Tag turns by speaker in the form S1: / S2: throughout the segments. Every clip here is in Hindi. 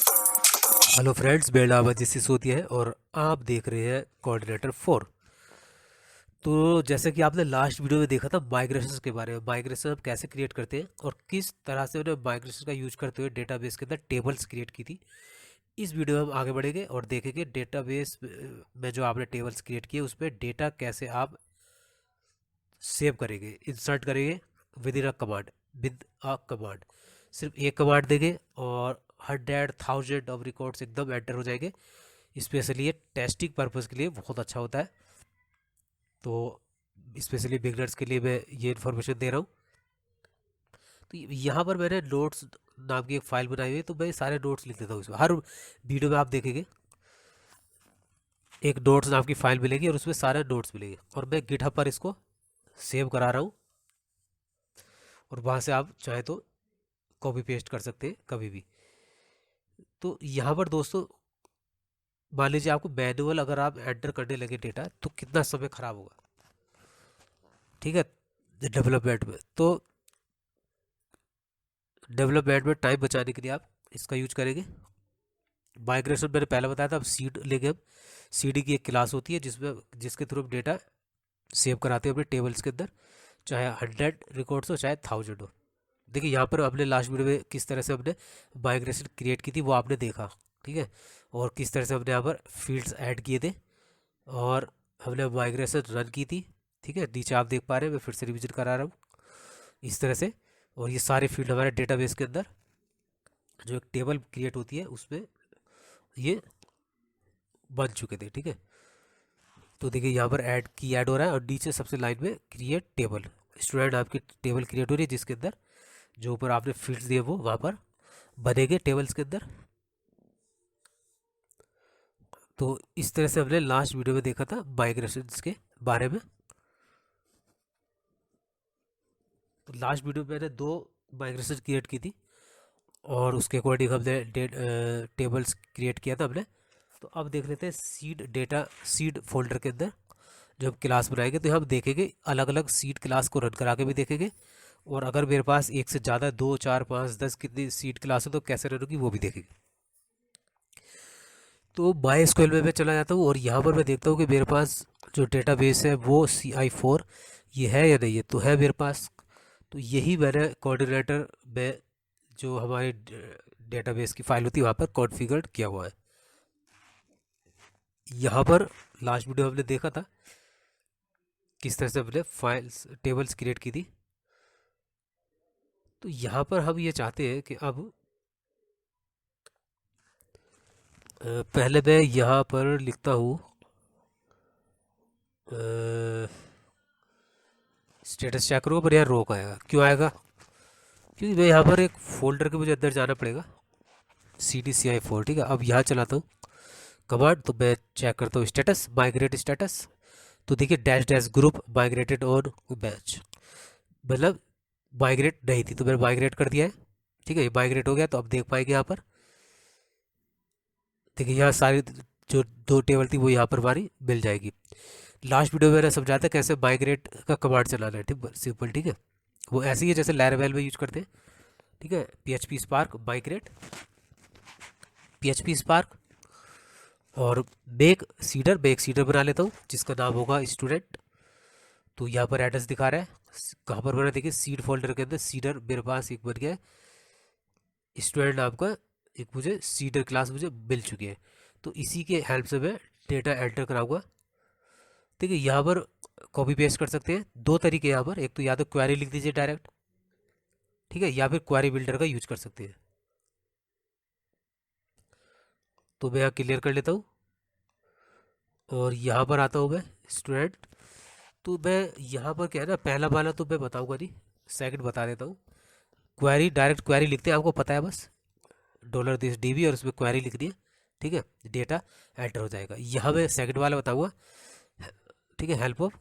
S1: हेलो फ्रेंड्स, मेरा नाम अजीत सिसोदिया है और आप देख रहे हैं कोऑर्डिनेटर 4। तो जैसे कि आपने लास्ट वीडियो में देखा था माइग्रेशन के बारे में, माइग्रेशन हम कैसे क्रिएट करते हैं और किस तरह से उन्हें माइग्रेशन का यूज करते हुए डेटाबेस के अंदर टेबल्स क्रिएट की थी। इस वीडियो में हम आगे बढ़ेंगे और देखेंगे डेटाबेस में जो आपने टेबल्स क्रिएट किए उसमें डेटा कैसे आप सेव करेंगे, इंसर्ट करेंगे with in a command, with a command. सिर्फ एक कमांड देंगे और 100,000 ऑफ रिकॉर्ड्स एकदम एंटर हो जाएंगे। स्पेशली ये टेस्टिंग पर्पज़ के लिए बहुत अच्छा होता है। तो स्पेशली बिगनर्स के लिए मैं ये इन्फॉर्मेशन दे रहा हूँ। तो यहाँ पर मैंने नोट्स नाम की एक फ़ाइल बनाई हुई है, तो मैं सारे नोट्स लिख देता हूँ इसमें। हर वीडियो में आप देखेंगे एक नोट्स नाम की फ़ाइल मिलेगी और उसमें सारे नोट्स मिलेंगे, और मैं गिटहब पर इसको सेव करा रहा हूँ। और वहाँ से आप चाहे तो कॉपी पेस्ट कर सकते हैं कभी भी। तो यहाँ पर दोस्तों, मान लीजिए आपको मैनुअल अगर आप एंटर करने लगे डेटा, तो कितना समय खराब होगा, ठीक है, डेवलपमेंट में। तो डेवलपमेंट में टाइम बचाने के लिए आप इसका यूज करेंगे। माइग्रेशन मैंने पहले बताया था, अब सीड लेंगे हम। सीडी की एक क्लास होती है जिसके थ्रू हम डेटा सेव कराते हैं अपने टेबल्स के अंदर, चाहे 100 रिकॉर्ड्स हो चाहे 1000 हो। देखिए यहाँ पर हमने लास्ट वीडियो में किस तरह से हमने माइग्रेशन क्रिएट की थी वो आपने देखा, ठीक है। और किस तरह से हमने यहाँ पर फील्ड्स ऐड किए थे और हमने माइग्रेशन रन की थी, ठीक है। नीचे आप देख पा रहे हैं, मैं फिर से रिविजन करा रहा हूँ इस तरह से। और ये सारे फील्ड हमारे डेटाबेस के अंदर जो एक टेबल क्रिएट होती है उसमें ये बन चुके थे, ठीक है। तो देखिए यहाँ पर ऐड हो रहा है और नीचे सबसे लाइन में क्रिएट टेबल, स्टूडेंट आपकी टेबल क्रिएट हो रही है जिसके अंदर जो ऊपर आपने फील्ड्स दिए वो वहाँ पर बनेंगे टेबल्स के अंदर। तो इस तरह से हमने लास्ट वीडियो में देखा था माइग्रेशन के बारे में। तो लास्ट वीडियो में मैंने 2 माइग्रेशन क्रिएट की थी और उसके अकॉर्डिंग हमने टेबल्स क्रिएट किया था हमने। तो अब देख लेते हैं सीड डेटा, सीड फोल्डर के अंदर जो हम क्लास बनाएंगे, तो हम देखेंगे अलग अलग सीड क्लास को रन करा के भी देखेंगे। और अगर मेरे पास एक से ज़्यादा 2 4 5 10 कितनी सीड क्लास हो तो कैसे रन होगी वो भी देखेंगे। तो माई एसक्यूएल में मैं चला जाता हूँ और यहाँ पर मैं देखता हूँ कि मेरे पास जो डेटाबेस है वो CI4 ये है या नहीं है, तो है मेरे पास। तो यही मैंने कोऑर्डिनेटर में जो हमारी डेटाबेस की फाइल होती है वहाँ पर कॉन्फ़िगर्ड किया हुआ है। यहाँ पर लास्ट वीडियो हमने देखा था किस तरह से हमने फाइल्स टेबल्स क्रिएट की थी। तो यहाँ पर हम ये चाहते हैं कि अब पहले मैं यहाँ पर लिखता हूँ स्टेटस चेक करूँगा, पर यार रोक आएगा, क्यों आएगा? क्योंकि मैं यहाँ पर एक फोल्डर के मुझे अंदर जाना पड़ेगा, CDCI4, ठीक है। अब यहाँ चलाता हूँ कमांड, तो मैं चेक करता हूँ स्टेटस, माइग्रेट स्टेटस। तो देखिए dash dash group migrated on batch, मतलब माइग्रेट नहीं थी तो मैंने माइग्रेट कर दिया है, ठीक है। ये माइग्रेट हो गया, तो अब देख पाएंगे यहाँ पर। देखिए यहाँ सारी जो 2 टेबल थी वो यहाँ पर हमारी मिल जाएगी। लास्ट वीडियो में मैंने समझाया था कैसे माइग्रेट का कमांड चलाना है, ठीक, सिंपल, ठीक है। वो ऐसे ही है जैसे लैरावेल में यूज करते हैं, ठीक है। PHP spark migrate, PHP spark और बेक सीडर बना लेता हूँ जिसका नाम होगा स्टूडेंट। तो यहाँ पर एड्रेस दिखा रहा है कहाँ पर बना, देखिए सीड फोल्डर के अंदर सीडर मेरे पास एक बन गया है, स्टूडेंट नाम का एक मुझे सीडर क्लास मुझे मिल चुकी है। तो इसी के हेल्प से मैं डेटा एंटर कराऊंगा। देखिए यहाँ पर कॉपी पेस्ट कर सकते हैं, 2 तरीके यहाँ पर, एक तो या तो क्वेरी लिख दीजिए डायरेक्ट, ठीक है, या फिर क्वेरी बिल्डर का यूज कर सकते हैं। तो मैं यहाँ क्लियर कर लेता हूँ और यहाँ पर आता हूँ मैं स्टूडेंट। तो मैं यहाँ पर क्या है ना, पहला वाला तो मैं बताऊँगा नहीं, सेकंड बता देता हूँ। क्वेरी, डायरेक्ट क्वेरी लिखते हैं, आपको पता है, बस $this db और उसमें क्वेरी लिख दिया, ठीक है, डेटा एंटर हो जाएगा। यहाँ मैं सेकंड वाला बताऊँगा, ठीक है, हेल्प ऑफ।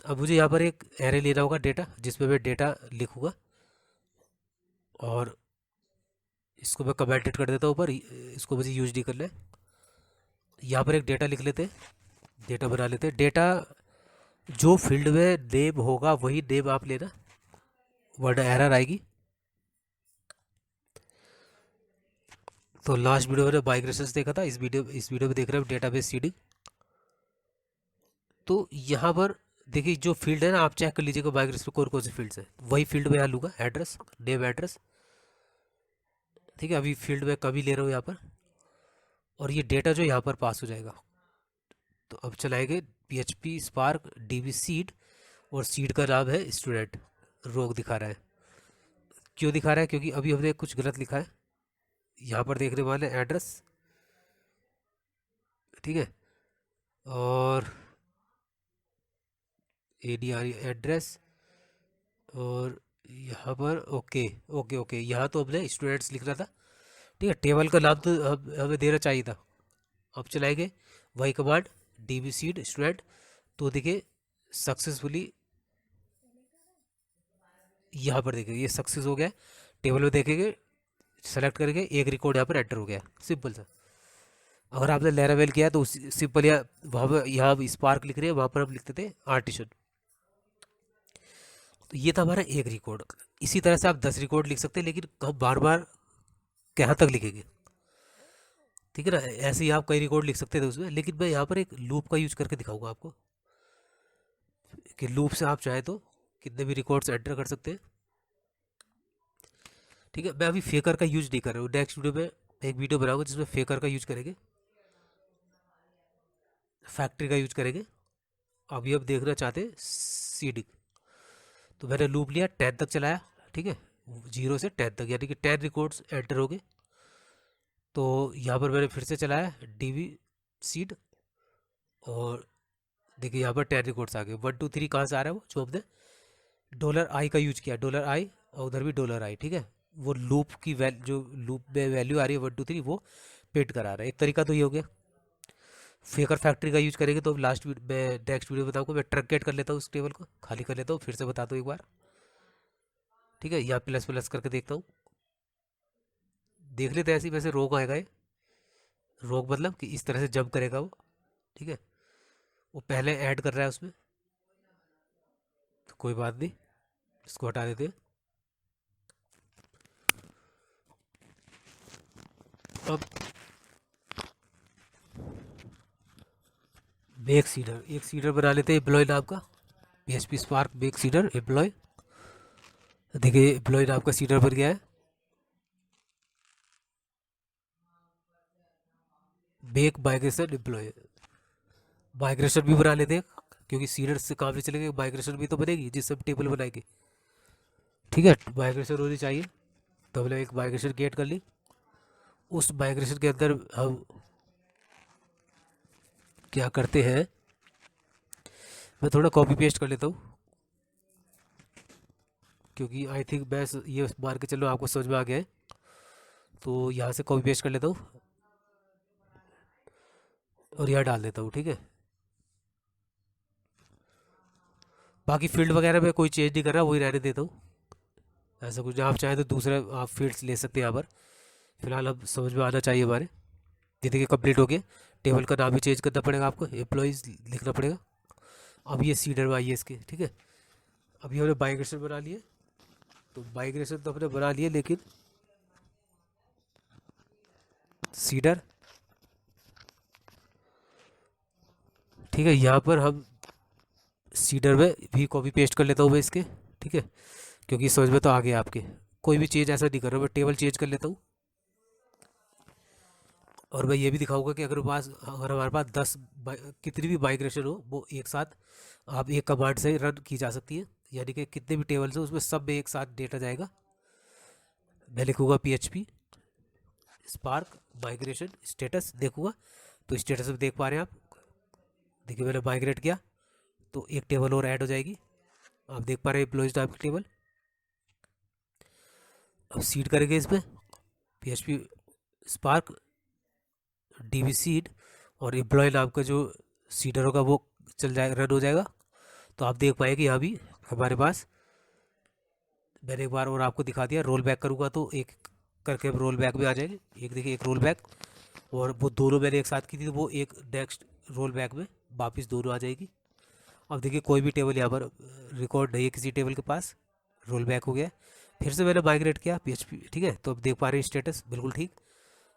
S1: अब मुझे यहाँ पर एक एरे लेना होगा डेटा, जिसमें मैं डेटा लिखूँगा और इसको मैं कमेंटेड कर देता हूँ ऊपर, इसको मुझे यूज नहीं करना है। यहाँ पर एक डेटा लिख लेते हैं, डेटा बना लेते हैं। डेटा जो फील्ड में नेम होगा वही नेम आप लेना, वरना एरर आएगी। तो लास्ट वीडियो में माइग्रेशन देखा था, इस वीडियो में देख रहे हो डेटाबेस सीडिंग। तो यहाँ पर देखिए जो फील्ड है ना, आप चेक कर लीजिएगा माइग्रेशन में कौन कौन से फील्ड्स है। वही फील्ड में यहाँ लूँगा एड्रेस, नेम एड्रेस, ठीक है। अभी फील्ड में कभी ले रहा हूँ यहाँ पर, और ये डेटा जो यहाँ पर पास हो जाएगा। तो अब चलाएंगे PHP स्पार्क DB सीड, और सीड का नाम है स्टूडेंट। रोग दिखा रहा है, क्यों दिखा रहा है? क्योंकि अभी हमने कुछ गलत लिखा है। यहाँ पर देखने वाले एड्रेस, ठीक है, और ADR एड्रेस, और यहाँ पर ओके ओके ओके, यहाँ तो हमने स्टूडेंट्स लिखना था, ठीक है। टेबल का नाम तो हमें देना चाहिए था। अब चलाएंगे वही कमांड DB सीड स्टूडेंट। तो देखिए सक्सेसफुली यहाँ पर देखिए ये सक्सेस हो गया। टेबल में देखेंगे, सेलेक्ट करके एक रिकॉर्ड यहाँ पर एंटर हो गया, सिंपल सा। अगर आपने लैरावेल किया है तो सिंपल, या वहाँ पर यहाँ स्पार्क लिख रहे हैं, वहाँ पर हम लिखते थे आर्टिशन। तो ये था हमारा एक रिकॉर्ड। इसी तरह से आप 10 रिकॉर्ड लिख सकते हैं, लेकिन हम बार बार कहाँ तक लिखेंगे, ठीक है ना। ऐसे ही आप कई रिकॉर्ड लिख सकते थे उसमें, लेकिन मैं यहाँ पर एक लूप का यूज करके दिखाऊंगा आपको कि लूप से आप चाहे तो कितने भी रिकॉर्ड्स एंटर कर सकते हैं, ठीक है। मैं अभी फेकर का यूज नहीं कर रहा हूँ। नेक्स्ट वीडियो में एक वीडियो बनाऊंगा जिसमें फेकर का यूज करेंगे, फैक्ट्री का यूज करेंगे। अभी अब देखना चाहते हैं सीडिंग। तो मैंने लूप लिया, 10 तक चलाया, ठीक है, 0 से 10 तक, यानी कि 10 रिकॉर्ड्स एंटर हो गए। तो यहाँ पर मैंने फिर से चलाया DB सीड, और देखिए यहाँ पर 10 रिकॉर्ड्स आ गए। 1 2 3 कहाँ से आ रहा है? वो जो हमने $i का यूज किया, $i, और उधर भी $i, ठीक है। वो लूप की जो लूप में वैल्यू आ रही है 1 2 3, वो पेट करा रहा है। एक तरीका तो ये हो गया। फेकर फैक्ट्री का यूज करेंगे तो लास्ट मैं नेक्स्ट वीडियो बताऊंगा। मैं ट्रंकेट कर लेता हूँ, उस टेबल को खाली कर लेता हूँ, फिर से बताता हूँ एक बार, ठीक है। यहाँ प्लस प्लस करके देखता हूँ, देख लेते हैं। ऐसे ही वैसे रोग आएगा ये, रोग मतलब कि इस तरह से जंप करेगा वो, ठीक है। वो पहले ऐड कर रहा है उसमें, तो कोई बात नहीं, इसको हटा देते हैं। अब बेक सीडर, एक सीडर बना लेते हैं एम्प्लॉय नाम का, PHP spark bake seeder employee. देखिए एम्प्लॉय नाम का सीडर बन गया है। बेक माइग्रेशन एम्प्लॉय, माइग्रेशन भी बना लेते हैं, क्योंकि सीडर से काम नहीं चलेगा, माइग्रेशन भी तो बनेगी जिससे हम टेबल बनाएंगे, ठीक है। माइग्रेशन होनी चाहिए। तो हमने एक माइग्रेशन क्रिएट कर ली। उस माइग्रेशन के अंदर हम क्या करते हैं, मैं थोड़ा कॉपी पेस्ट कर लेता हूँ, क्योंकि आई थिंक मैं ये मान के चलो आपको समझ में आ गया है। तो यहाँ से कॉपी पेस्ट कर लेता हूँ और यहाँ डाल देता हूँ, ठीक है। बाकी फील्ड वगैरह में कोई चेंज नहीं कर रहा, वही रहने देता हूँ। ऐसा कुछ आप चाहें तो दूसरे आप फील्ड्स ले सकते हैं यहाँ पर। फिलहाल अब समझ में आना चाहिए हमारे। ये देखिए कंप्लीट हो गया। टेबल का नाम भी चेंज करना पड़ेगा आपको, एम्प्लॉयज़ लिखना पड़ेगा। अब ये सीडर में आइए इसके, ठीक है। अभी हमने माइग्रेशन बना लिए, तो माइग्रेशन तो हमने बना लिए, लेकिन सीडर, ठीक है। यहाँ पर हम सीडर में भी कॉपी पेस्ट कर लेता हूँ मैं इसके, ठीक है, क्योंकि समझ में तो आ गया आपके। कोई भी चेंज ऐसा नहीं कर रहा हूँ, मैं टेबल चेंज कर लेता हूँ। और मैं ये भी दिखाऊंगा कि अगर हमारे पास 10 कितनी भी माइग्रेशन हो, वो एक साथ आप एक कमांड से रन की जा सकती है। यानी कि कितने भी टेबल्स हो उसमें सब में एक साथ डेटा जाएगा। मैं लिखूँगा PHP स्पार्क माइग्रेशन स्टेटस, देखूँगा तो स्टेटस में देख पा रहे हैं आप। देखिए मैंने माइग्रेट किया तो एक टेबल और ऐड हो जाएगी, आप देख पा रहे हैं एम्प्लॉयज नाम की टेबल। अब सीड करेंगे इसमें PHP स्पार्क DB सीड, और एम्प्लॉय नाम का जो सीडर होगा वो चल जाएगा, रन हो जाएगा। तो आप देख पाएंगे यहाँ भी हमारे पास, मैंने एक बार और आपको दिखा दिया। रोल बैक करूँगा तो एक करके रोल बैक भी आ जाएंगे। एक देखिए एक रोल बैक, और वो दोनों मैंने एक साथ की थी, तो वो एक नेक्स्ट रोल बैक में वापस दोनों आ जाएगी। अब देखिए कोई भी टेबल यहाँ पर रिकॉर्ड नहीं है किसी टेबल के पास, रोल बैक हो गया। फिर से मैंने माइग्रेट किया PHP, ठीक है। तो अब देख पा रहे हैं स्टेटस बिल्कुल ठीक,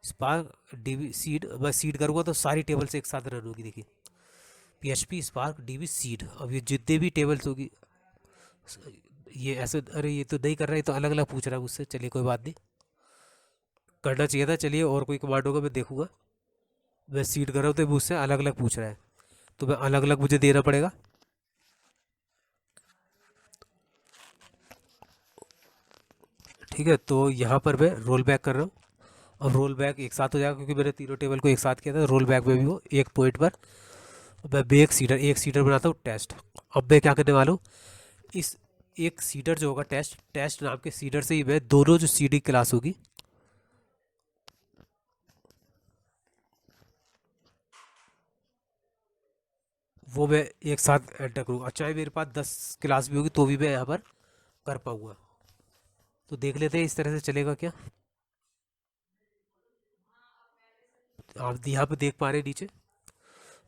S1: स्पार्क डीबी सीड, बस सीड करूँगा तो सारी टेबल से एक साथ रन होगी। देखिए PHP स्पार्क डीबी सीड, अब ये जितने भी टेबल्स होगी ये ऐसे, अरे ये तो नहीं कर रहा है, ये तो अलग अलग पूछ रहा है मुझसे। चलिए कोई बात नहीं, करना चाहिए था। चलिए और कोई कमांड होगा मैं देखूंगा। मैं सीड कर रहा हूँ तो मुझसे अलग अलग पूछ रहा है, तो मैं अलग अलग मुझे देना पड़ेगा। ठीक है, तो यहाँ पर मैं रोल बैक कर रहा हूँ। अब रोल बैक एक साथ हो जाएगा क्योंकि मैंने तीनों टेबल को एक साथ किया था। रोल बैक में भी वो एक पॉइंट पर मैं एक सीडर बनाता हूँ टेस्ट। अब मैं क्या करने वाला हूँ, इस एक सीडर जो होगा टेस्ट, टेस्ट नाम के सीडर से ही मैं दोनों जो सीडी क्लास होगी वो मैं एक साथ एंटर करूँगा। चाहे मेरे पास 10 क्लास भी होगी तो भी मैं यहाँ पर कर पाऊँगा। तो देख लेते हैं इस तरह से चलेगा क्या। आप यहाँ पे देख पा रहे हैं नीचे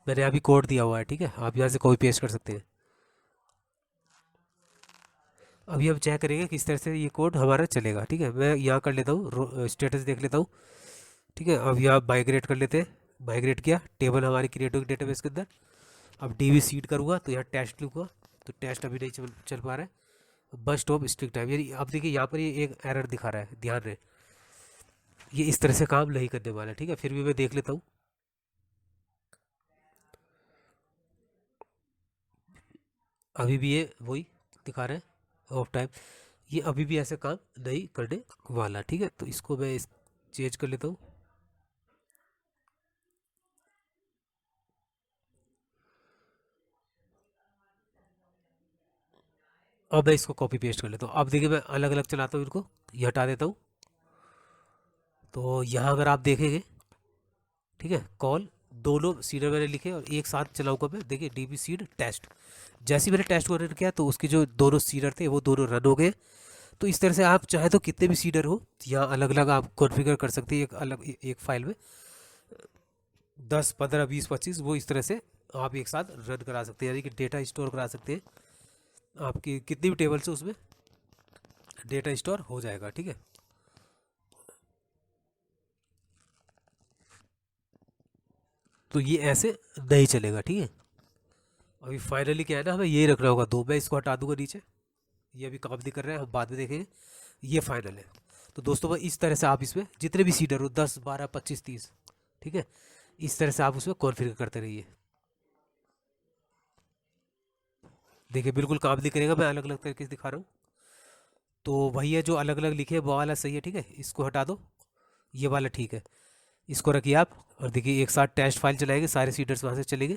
S1: मैंने अभी कोड दिया हुआ है। ठीक है, आप यहाँ से कॉपी पेस्ट कर सकते हैं। अभी हम चेक करेंगे किस तरह से ये कोड हमारा चलेगा। ठीक है, मैं यहाँ कर लेता हूँ, स्टेटस देख लेता हूँ। ठीक है, अब यहाँ माइग्रेट कर लेते हैं। माइग्रेट किया, टेबल हमारी क्रिएट होगी डेटाबेस के अंदर। अब डीबी सीड करूँगा तो यहाँ टेस्ट लिखूँगा, तो टेस्ट अभी नहीं चल पा रहा है। बस स्टॉप स्ट्रिक्ट टाइम, यानी अब देखिए यहाँ पर ये एक एरर दिखा रहा है, ध्यान रहे ये इस तरह से काम नहीं करने वाला है। ठीक है, फिर भी मैं देख लेता हूँ। अभी भी ये वही दिखा रहा है ऑफ टाइम, ये अभी भी ऐसे काम नहीं करने वाला। ठीक है, तो इसको मैं चेंज कर लेता हूँ। अब मैं इसको कॉपी पेस्ट कर लेता हूँ। अब देखिए मैं अलग अलग चलाता हूँ इनको, ये हटा देता हूँ। तो यहाँ अगर आप देखेंगे, ठीक है, कॉल दोनों सीडर मैंने लिखे और एक साथ चलाऊंगा मैं। देखिए डीबी सीड टेस्ट, जैसे ही मैंने टेस्ट को रन किया तो उसके जो दोनों सीडर थे वो दोनों रन हो गए। तो इस तरह से आप चाहे तो कितने भी सीडर हो यहाँ अलग अलग आप कॉन्फ़िगर कर सकते हैं एक अलग एक फाइल में, 10 15 20 25, वो इस तरह से आप एक साथ रन करा सकते हैं, यानी कि डेटा स्टोर करा सकते हैं। आपकी कितनी भी टेबल से उसमें डेटा स्टोर हो जाएगा। ठीक है, तो ये ऐसे नहीं चलेगा। ठीक है, अभी फाइनली क्या है ना, हमें यही रखना होगा दो। मैं इसको हटा दूंगा नीचे, ये अभी काम नहीं कर रहा है, हम बाद में देखेंगे। ये फाइनल है। तो दोस्तों भाई इस तरह से आप इसमें जितने भी सीडर हो 10 12 25 30, ठीक है, इस तरह से आप उसमें कॉन्फ़िगर करते रहिए। देखिए बिल्कुल काम नहीं करेगा, मैं अलग अलग तरीके से दिखा रहा हूँ। तो वही है जो अलग अलग लिखे है वो वाला सही है। ठीक है, इसको हटा दो, ये वाला ठीक है, इसको रखिए आप। और देखिए एक साथ टेस्ट फाइल चलाएंगे, सारे सीडर्स वहाँ से चलेंगे।